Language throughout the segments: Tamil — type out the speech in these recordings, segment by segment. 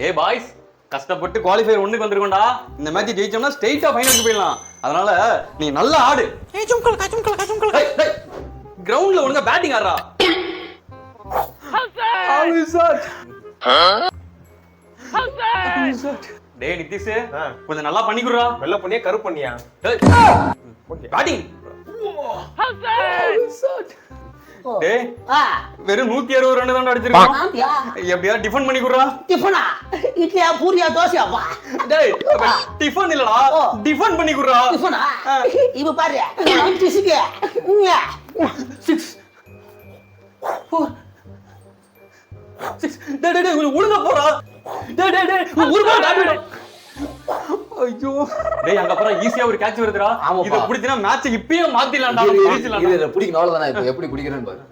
ஏ பாய்ஸ், கஷ்டப்பட்டு குவாலிஃபயர் ஒண்ணுக்கு வந்திருக்கோம்டா. இந்த மேட்ச் ஜெயிச்சோம்னா ஸ்ட்ரைட்டா ஃபைனலுக்கு போயிடலாம். அதனால நீ நல்லா ஆடு. கிரவுண்ட்ல ஒழுங்கா பேட்டிங் ஆடுறா. டேய் நிதிஷ், கொஞ்சம் நல்லா பண்ணிக்குறா. வெள்ள பண்ணியா கரு பண்ணியா? பேட்டிங். டேய் வெறும் 160 ரன் தான் அடிச்சிருக்கான். எப்படியா டிஃபன் பண்ணி குடுறா. டிஃபனா? இட்லியா பூரியா தோசையாவா? டேய் டிஃபன் இல்லடா, டிஃபன் பண்ணி குடுறா. டிஃபனா? இப்ப பாரு. 96 6 4 6. டேய் டேய் கொஞ்சம் ஒழுங்கா போடா. டேய் டேய் டேய் ஒழுங்கா டாடு. ஐயோ டேய் அங்க அப்புறம் ஈஸியா ஒரு கேட்ச் வருதுடா. இத புடிச்சினா மேட்ச் இப்பவே மாத்திடலாம்டா. இத புடிக்கணும் அவ்வளவுதானே. இப்போ எப்படி குடிக்கிறேன்னு பாரு.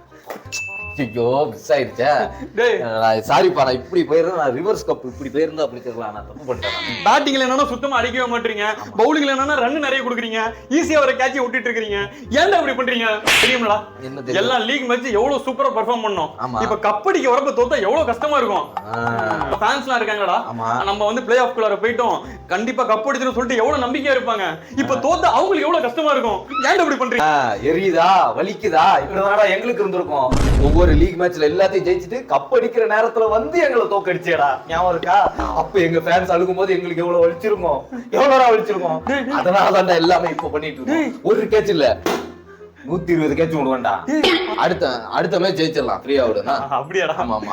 ஐயோ மிஸ் ஆயிடுச்சே. டேய் சாரிப்பா, நான் இப்படி போயிருந்தா நான் ரிவர்ஸ் கப் இப்படி போயிருந்தா அப்படி தெரியலாம். நான் தப்பு பண்ணிட்டேன். பேட்டிங்ல என்னன்னா சுத்தமா அடிக்கவே மாட்டீங்க, பவுலிங்ல என்னன்னா ரன் நிறைய கொடுக்குறீங்க, ஈஸியா ஒரு கேட்ச் விட்டுட்டு இருக்கீங்க. ஏன்டா இப்படி பண்றீங்க? தெரியும்ல எல்லாம் லீக் மேட்ச் எவ்வளவு சூப்பரா பெர்ஃபார்ம் பண்ணோம். இப்ப கப்படிக்கு வரப்ப தோத்தா எவ்வளவு கஷ்டமா இருக்கும். ஃபேன்ஸ்லாம் இருக்காங்கடா, நம்ம வந்து பிளே ஆஃப் குள்ளார போய்ட்டோம், கண்டிப்பா கப் அடிச்சுன்னு சொல்லிட்டு எவ்வளவு நம்பிக்கையா இருப்பாங்க. இப்ப தோத்தா அவங்களுக்கு எவ்வளவு கஷ்டமா இருக்கும். ஏன்டா இப்படி பண்றீங்க? எரியுதா வலிக்குதா? இப்படிதானடா எங்களுக்கு இருந்திருக்கும். ஒவ்வொரு லீக் மேட்ச்ல எல்லாத்தையும் ஜெயிச்சுட்டு கப் அடிக்கிற நேரத்துல வந்து எங்களை தோக்கடிச்சேடா. ஞாபகம் இருக்கா? அப்ப எங்க ஃபேன்ஸ் அழுகும் போது எங்களுக்கு எவ்வளவு வலிச்சிருக்கும், எவ்வளவு வலிச்சிருக்கும். அதனாலதான் எல்லாமே இப்ப பண்ணிட்டு இருக்கோம். ஒரு கேட்ச் இல்ல 120 கேட்ச் விடுவேன்டா. அடுத்த மேட்ச் ஜெயிச்சிடலாம். ஃப்ரீயா விடுனா அப்படியாடா? ஆமா ஆமா,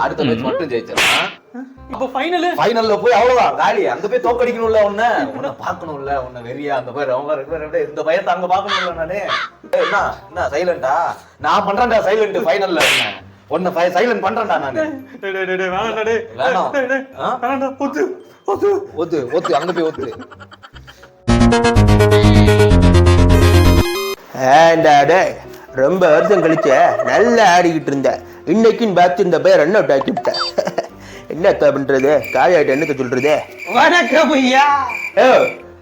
அடுத்த மேட்ச் மட்டும் ஜெயிச்சிடலாம். இப்ப ஃபைனல்ல போய் அவ்வளவுதான் காலி. அங்க போய் தோக்கடிக்கணும்ல, உன்னை பாக்கணும்ல, உன்னை வெறியா அந்த பேர் அவங்க ரெண்டு பேரும் இந்த பயத்தை அங்க பாக்கணும்ல. நானு என்ன சைலண்டா நான் பண்றேன்டா. சைலண்ட் ஃபைனல்ல உன்னை சைலண்ட் பண்றேன்டா நானு. ஒத்து அங்க போய் ஒத்து. ரொம்ப வருஷம் கழிச்ச நல்லா ஆடிக்கிட்டு இருந்த இன்னைக்குன்னு பார்த்து இந்த பையன் ரன் அவுட் ஆக்கி விட்டேன். என்னத்த பண்றது? காயாயிட்ட என்னத்த சொல்றது? வணக்கம் ஐயா.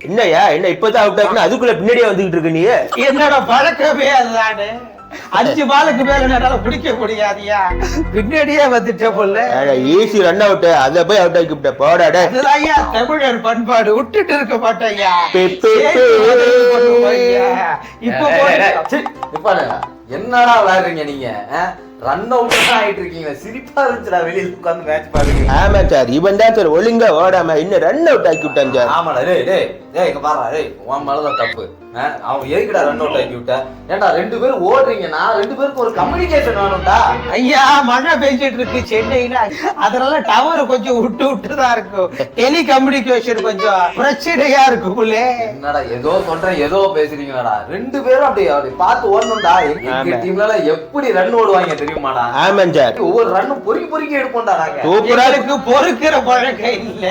என்னையா என்ன இப்பதான் அவுட் ஆகுனா அதுக்குள்ள பின்னாடியே வந்துகிட்டு இருக்க நீ? என்னோட பழக்கமே அதுதானே. 5 பாலுக்கு மேல என்னால பிடிக்க முடியாதியா, பின்னாடியே வந்துட்ட போல. ஈஸி ரன் அவுட், அத போய் அவுட் ஆக்கி விட்ட. போடாடா, ஐயா தமிழர் பண்பாடு விட்டுட்டு இருக்க மாட்டேயா. இப்ப என்னடா விளையாடுறீங்க நீங்க? ரன் அவுட் ஆயிட்டு இருக்கீங்க. சிரிப்பா இருந்துச்சுடா வெளியில உட்கார்ந்து மேட்ச் பாருங்க. ஆமா சார், இவன் தான் சார் ஒழுங்கா ஓடாம இன்னும் ரன் அவுட் ஆக்கி விட்டான் சார். ஆமாடா. டேய் இங்க பாருடா, டேய் உன் மேலதான் தப்பு. அவன் எதுக்குடா ரன் அவுட் ஆக்கி விட்ட? ஏன்டா 2 பேரும் ஓடுறீங்கன்னா 2 பேருக்கு ஒரு கம்யூனிகேஷன் வேணும்டா. ஐயா மழை பெஞ்சிட்டு இருக்கு சென்னையில, அதனால டவர் கொஞ்சம் விட்டுதான் இருக்கும். டெலி கம்யூனிகேஷன் கொஞ்சம் பிரச்சனையா இருக்கும்ல. என்னடா ஏதோ சொல்றேன் ஏதோ பேசுறீங்கடா. 2 பேரும் அப்படி பார்த்து ஓடணும்டா. எங்க டீம்ல எப்படி ரன் ஓடுவாங்க தெரியுமாடா? ஆமா சார், ஒவ்வொரு ரன்னும் பொறுக்கி எடுப்போம்டா நாங்க. சூப்பராக்கு பொறுக்கிற பழக்கம் இல்ல.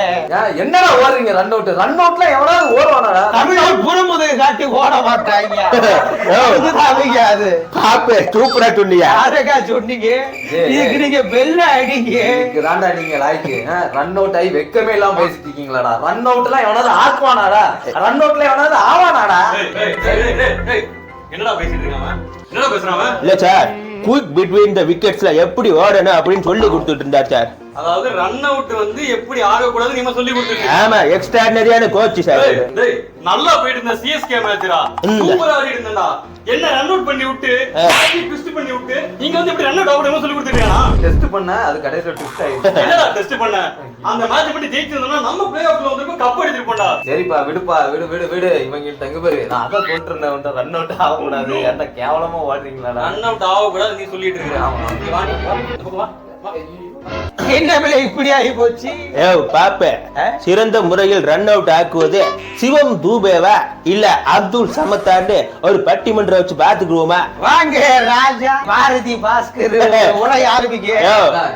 என்னடா ஓடுறீங்க? ரன் அவுட்ல எவனாவது ஓடுவானடா? தமிழ் புறமுதுகு காட்டி ஓட மாட்டாங்க. அது சூப்பரா சொன்னீங்க. யாருக்கா சொன்னீங்க? இதுக்கு நீங்க பெல்ல அடிங்க. இதுதான்டா நீங்க லாய்க்கு. ரன் அவுட் ஆகி வெக்கமே எல்லாம் பேசிட்டு இருக்கீங்களாடா. ரன் அவுட்லாம் எவனாவது ஆக்குவானாடா? ரன் அவுட்ல எவனாவது ஆவானாடா? என்னடா பேசிட்டு இருக்காங்க? என்னடா பேசுறாங்க? இல்ல சார், குயிக் பிட்வீன் தி விக்கெட்ஸ்ல எப்படி ஓடணும் அப்படின்னு சொல்லி கொடுத்துட்டு இருந்தார் சார். அதாவது ரன் அவுட் வந்து எப்படி ஆடக்கூடாது நீங்க சொல்லி கொடுத்துருக்கீங்க. ஆமா, எக்ஸ்ட்ராடினரியான கோச் சார். டேய் நல்லா போயிட்டு இருந்த சிஎஸ்கே மேட்ச்ரா, சூப்பரா ஆடிட்டு இருந்தா. என்ன ரன் அவுட் பண்ணி விட்டு ட்விஸ்ட் பண்ணி விட்டு நீங்க வந்து எப்படி ரன் அவுட் ஆகணும்னு சொல்லி கொடுத்துட்டீங்களா? டெஸ்ட் பண்ண அது கடைசில ட்விஸ்ட் ஆயிடுச்சு. என்னடா டெஸ்ட் பண்ண? அந்த மேட்ச் பண்ணி ஜெயிச்சிருந்தா நம்ம பிளே ஆஃப்ல வந்திருப்போம், கப் அடிச்சிருப்போம்டா. சரிப்பா விடுப்பா, விடு இவங்க தங்க பேரு. நான் அத சொல்றேன், ரன் அவுட் ஆக கூடாது. அந்த கேவலமா ஓடுறீங்களா? ரன் அவுட் ஆக கூடாது நீ சொல்லிட்டு இருக்க. ஆமா என்ன விலை இப்படி ஆகி போச்சு? பாப்ப சிறந்த முறையில் ரன் அவுட் ஆக்குவது சிவம் தூபேவா இல்ல அப்துல் சமத்தான்னு ஒரு பட்டிமன்றம் வச்சு பாத்துக்குவோமா? வாங்க ராஜா பாரதி பாஸ்கர் உரை ஆரம்பிக்க.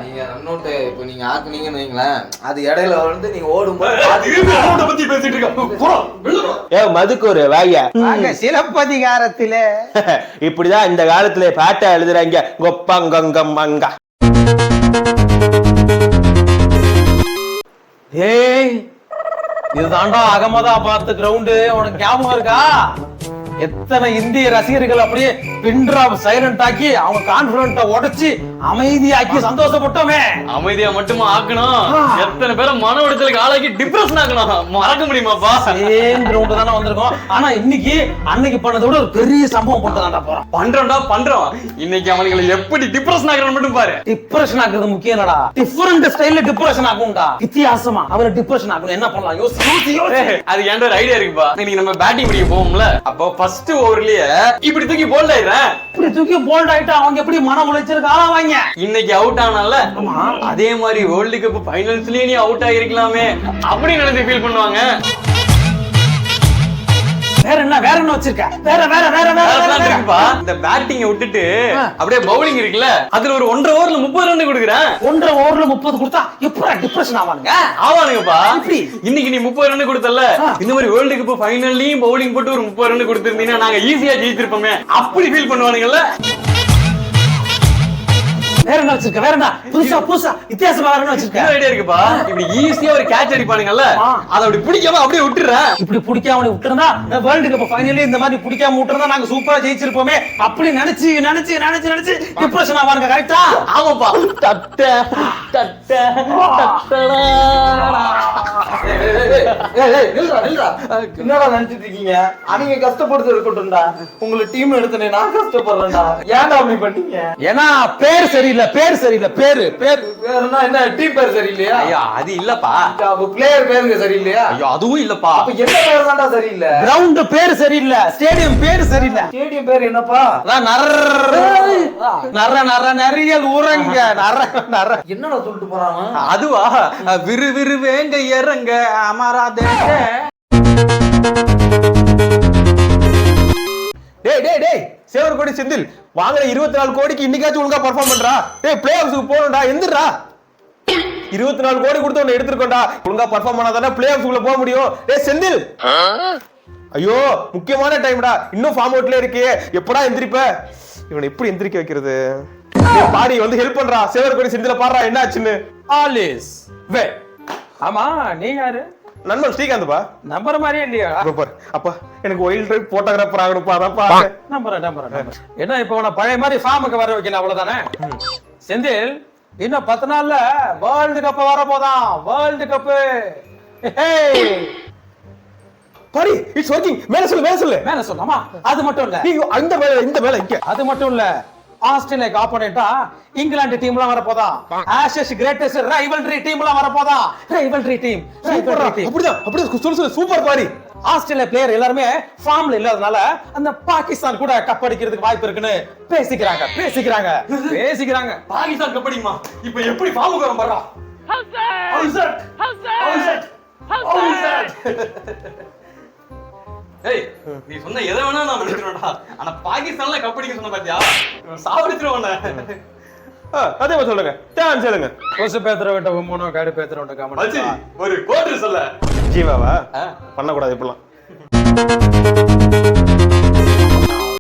நீங்க ரன் அவுட் இப்ப நீங்க ஆக்குனீங்கன்னு வைங்களேன், அது இடையில வந்து நீங்க ஓடும்போது பத்தி பேசிட்டு இருக்க. மதுக்கு ஒரு வாயா சிலப்பதிகாரத்துல இப்படிதான் இந்த காலத்துல பாட்டா எழுதுறாங்க. கொப்பங்கங்கம் மங்கா. ஏய் இதுதான்டா அகமதாபாத் கிரவுண்டு, உனக்கு ஞாபகம் இருக்கா? எத்தனை இந்திய ரசிகர்கள் அப்படியே பின்ட்ராப் சைலண்ட் ஆக்கி அவங்க கான்பிடன்ட்ட உடைச்சு அமைதியாக்கி சந்தோஷப்பட்டோமே. அமைதியா மட்டுமா ஆக்கணும், எத்தனை பேரை மன உளைச்சலுக்கு ஆளாக்கி டிப்ரெஷன் ஆக்கணும். மறக்க முடியுமாப்பா? சேம் கிரவுண்ட் தானே வந்திருக்கோம். ஆனா இன்னைக்கு அன்னைக்கு பண்ணதை விட ஒரு பெரிய சம்பவம் பண்ணதாண்டா போறோம். பண்றோம். இன்னைக்கு அவனுங்களை எப்படி டிப்ரெஷன் ஆக்குறன்னு மட்டும் பாரு. டிப்ரெஷன் ஆக்குறது முக்கியம் இல்லடா, டிஃபரண்ட் ஸ்டைல்ல டிப்ரெஷன் ஆகும்டா. வித்தியாசமா அவரை டிப்ரெஷன் ஆகணும். என்ன பண்ணலாம் யோசி. அது என்கிட்ட ஒரு ஐடியா இருக்குப்பா. இன்னைக்கு நம்ம பேட்டிங் பிடிக்க போவோம்ல, அப்போ ஃபர்ஸ்ட் ஓவர்லயே இப்படி தூக்கி போல்ட் ஆயிடுறேன். இப்படி தூக்கி போல்ட் ஆயிட்டா அவங்க எப்படி மன உளைச்சலுக்கு ஆளாவாங்க? இன்னைக்கு அவுட் ஆனால அதே மாதிரி வேர்ல்டு கப் ஃபைனல்ஸ்லயே நீ அவுட் ஆகிருக்கலாமே அப்படி நினைச்சு ஃபீல் பண்ணுவாங்க. வேற என்ன வச்சிருக்க? வேற இருக்குப்பா. இந்த பேட்டிங் விட்டுட்டு அப்படியே பவுலிங் இருக்குல்ல, அதுல ஒரு 1.5 ஓவர்ல 30 ரன் கொடுக்குறேன். 1.5 ஓவர்ல 30 கொடுத்தா எப்படா டிப்ரெஷன் ஆவானுங்கப்பா. இன்னைக்கு நீ 30 ரன் கொடுத்தல, இந்த மாதிரி வேர்ல்டு கப் ஃபைனல்லயும் பவுலிங் போட்டு ஒரு 30 ரன் கொடுத்திருந்தீங்கன்னா நாங்க ஈஸியா ஜெயிச்சிருப்போமே அப்படி ஃபீல் பண்ணுவானுங்கல்ல. வேற என்ன வச்சிருக்க? வேற என்ன புதுசா வித்தியாசமா வேற என்ன வச்சிருக்க? ஐடியா இருக்குப்பா. இப்படி ஈஸியா ஒரு கேட்ச் அடிப்பானுங்கல்ல, அத அப்படி பிடிக்காம அப்படியே விட்டுறேன். இப்படி பிடிக்காம விட்டுறதா வேர்ல்டு கப் ஃபைனலி இந்த மாதிரி பிடிக்காம விட்டுறதா நாங்க சூப்பரா ஜெயிச்சிருப்போமே அப்படி நினைச்சு டிப்ரெஷன் ஆவானுங்க. கரெக்ட்டா? ஆமாப்பா. என்னடா நினைச்சிட்டு இருக்கீங்க? அவங்க கஷ்டப்படுறது இருக்கட்டும்டா, உங்களை டீம் எடுத்தனே நான் கஷ்டப்படுறேன்டா. ஏன்டா அப்படி பண்ணீங்க? ஏன்னா பேர் சரியில்லை. பேரு வேறனா என்ன டீம் பேர் சரியில்லையா? ஐயா அது இல்லப்பா. அப்ப பிளேயர் பேருங்க சரியில்லையா? ஐயோ அதுவும் இல்லப்பா. அப்ப என்ன பேர் தான்டா சரியில்லை? கிரவுண்ட் பேர் சரியில்லை, ஸ்டேடியம் பேர் சரியில்லை. ஸ்டேடியம் பேர் என்னப்பா? நிறைய ஊரங்க என்னடா சொல்லிட்டு போறாங்க? அதுவா விறு வேங்க இறங்க அமராதே. டேய் சேவர்கோடி செந்தில் வாங்குற 24 கோடிக்கு இன்னைக்காச்சும் ஒழுங்கா பெர்ஃபார்ம் பண்றா. டேய் பிளே ஆஃப்ஸ்க்கு போணும்டா, எந்திரா. 24 கோடி கொடுத்து உன்னை எடுத்துக்கோண்டா, ஒழுங்கா பெர்ஃபார்ம் பண்ணாதானே பிளே ஆஃப்ஸ்க்குள்ள போக முடியும். டேய் செந்தில், ஐயோ முக்கியமான டைம்டா, இன்னும் ஃபார்ம் அவுட்ல இருக்கு, எப்படா எந்திரிப்ப? இவனை எப்படி எந்திரிக்க வைக்கிறது? பாடி வந்து ஹெல்ப் பண்றா. சேவர்கோடி செந்தில பாடுறா என்ன ஆச்சுன்னு. ஆலிஸ் வே. ஆமா நீ யாரு? நண்பன் ஸ்ரீகாந்த்பா. நம்பர் மாதிரியே இல்லையா? அப்பா எனக்கு வைல்ட் லைஃப் போட்டோகிராஃபர் ஆகணும்ப்பா. அதான்ப்பா நம்பர். என்ன இப்ப உன பழைய மாதிரி ஃபார்முக்கு வர வைக்கல அவ்வளவுதானே? செந்தில் இன்னும் 10 நாள்ல வேர்ல்டு கப் வர போதான். வேர்ல்டு கப் பாரி இட்ஸ் வர்க்கிங். மேல சொல்லு. ஆமா அது மட்டும் இல்ல, இந்த வேலை இங்க. அது மட்டும் இல்ல, ஆஸ்திரேலியாக்கு ஆப்போனன்ட்டா இங்கிலாந்து டீம்லாம் வர போதா. ஆஷஸ் கிரேட்டஸ்ட் ரைவல்ரி டீம்லாம் வர போதா. Rivalry team. அப்படிதான் சொல்லு. சூப்பர் பாரி. ஆஸ்திரேலியா பிளேயர் எல்லாரும் ஃபார்ம்ல இல்லாதனால அந்த பாகிஸ்தான் கூட கப் அடிக்கிறதுக்கு வாய்ப்பு இருக்குன்னு பேசிக்கிறாங்க. பாகிஸ்தான் கப் அடிக்குமா? இப்போ எப்படி ஃபார்முக்கு வர பாறா? ஏய் நீ சொன்ன எதை வேணா நான் பண்ணிடுறேன்டா, ஆனா பாகிஸ்தான்ல கப் அடிக்க சொன்ன பாத்தியா? சாவடிச்சிருவானே. அதே மாதிரி சொல்லுங்க. டான் சொல்லுங்க. கொசு பேத்துறவட்ட மூணோ காடு பேத்துறவட்ட மச்சி கமெண்ட் ஒரு கோட் சொல்ல. ஜீவாவா பண்ண கூடாது இப்பலாம்.